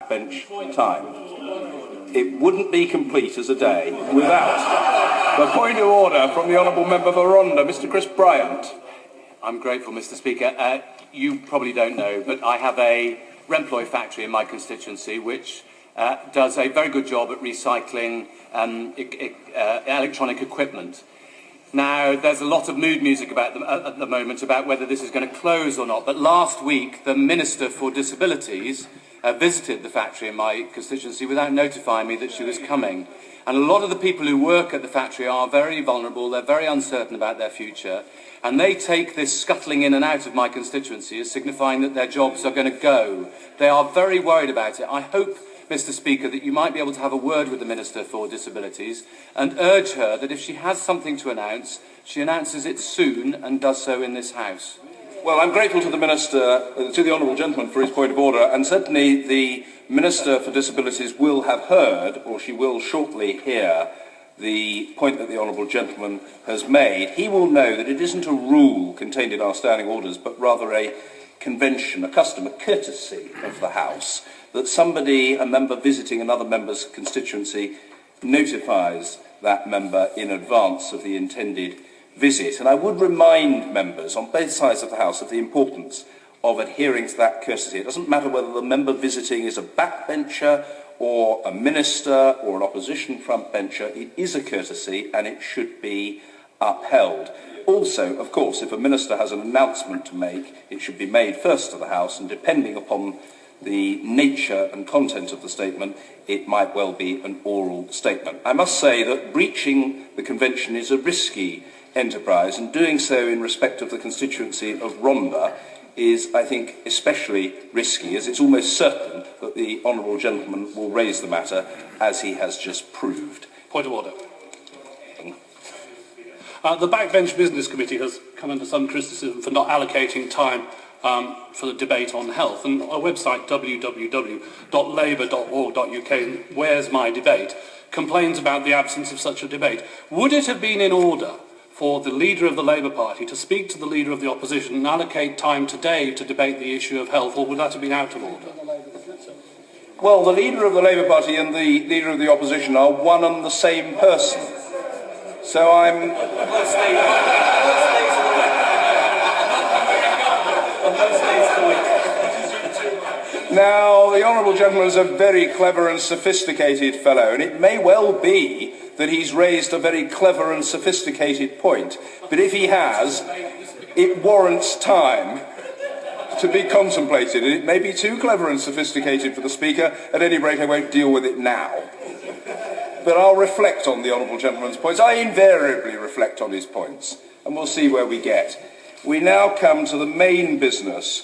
backbench time. It wouldn't be complete as a day without the point of order from the Honourable Member for Rhondda, Mr. Chris Bryant. I'm grateful, Mr. Speaker. You probably don't know, but I have a Remploy factory in my constituency which does a very good job at recycling electronic equipment. Now, there's a lot of mood music about them at the moment about whether this is going to close or not, but last week the Minister for Disabilities visited the factory in my constituency without notifying me that she was coming. And a lot of the people who work at the factory are very vulnerable, they're very uncertain about their future, and they take this scuttling in and out of my constituency as signifying that their jobs are going to go. They are very worried about it. I hope, Mr. Speaker, that you might be able to have a word with the Minister for Disabilities and urge her that if she has something to announce, she announces it soon and does so in this House. Well, I'm grateful to the Minister, to the Honourable Gentleman for his point of order, and certainly the Minister for Disabilities will have heard, or she will shortly hear, the point that the Honourable Gentleman has made. He will know that it isn't a rule contained in our standing orders, but rather a convention, a custom, a courtesy of the House, that somebody, a member visiting another member's constituency, notifies that member in advance of the intended visit. And I would remind members on both sides of the House of the importance of adhering to that courtesy. It doesn't matter whether the member visiting is a backbencher or a minister or an opposition frontbencher. It is a courtesy and it should be upheld. Also, of course, if a minister has an announcement to make, it should be made first to the House, and depending upon the nature and content of the statement, it might well be an oral statement. I must say that breaching the convention is a risky enterprise, and doing so in respect of the constituency of Rhondda is, I think, especially risky, as it's almost certain that the Honourable Gentleman will raise the matter, as he has just proved. Point of order. The Backbench Business Committee has come under some criticism for not allocating time for the debate on health, and our website www.labour.org.uk, Where's My Debate, complains about the absence of such a debate. Would it have been in order for the leader of the Labour Party to speak to the leader of the opposition and allocate time today to debate the issue of health, or would that have been out of order? Well, the leader of the Labour Party and the leader of the opposition are one and the same person. So I'm... Now, the Honourable Gentleman is a very clever and sophisticated fellow, and it may well be that he's raised a very clever and sophisticated point. But if he has, it warrants time to be contemplated. And it may be too clever and sophisticated for the Speaker. At any rate, I won't deal with it now. But I'll reflect on the Honourable Gentleman's points. I invariably reflect on his points, and we'll see where we get. We now come to the main business